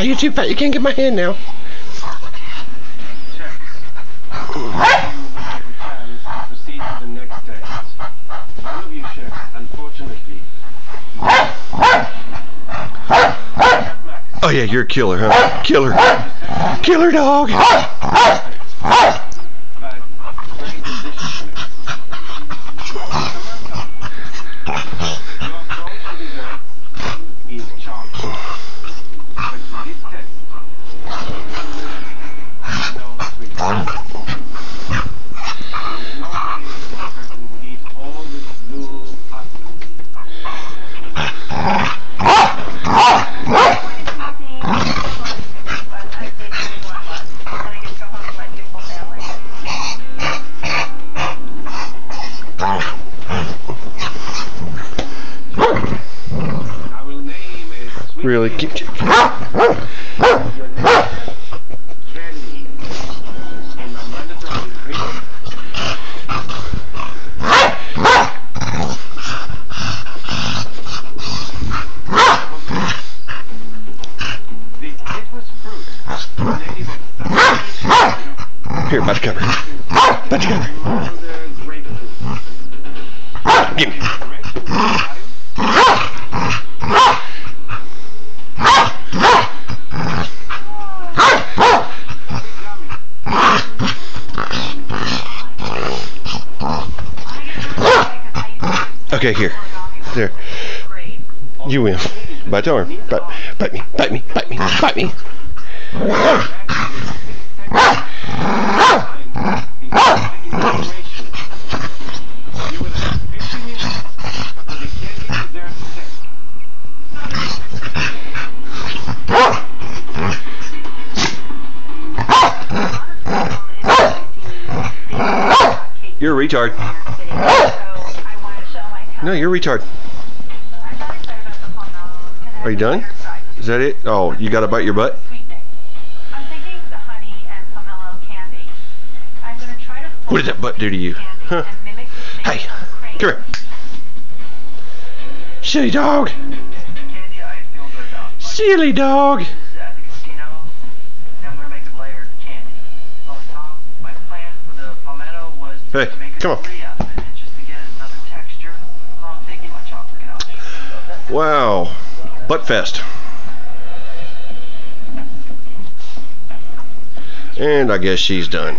you're too fat. You can't get my hand now. Proceed to the next test. One of you chefs, unfortunately. Oh yeah, you're a killer, huh? Killer. Killer dog. Really? Here, butt cover. Butt cover. Give me. Okay, here. There. You win. Bite the arm. Bite me. Bite me. Bite me. Bite me. You're a retard. No, you're a retard. Are you done? Is that it? Oh, you gotta bite your butt? What did that butt do to you? Huh? Hey, come here. Silly dog. Silly dog. Hey, come on. Wow. Butt fest. And I guess she's done.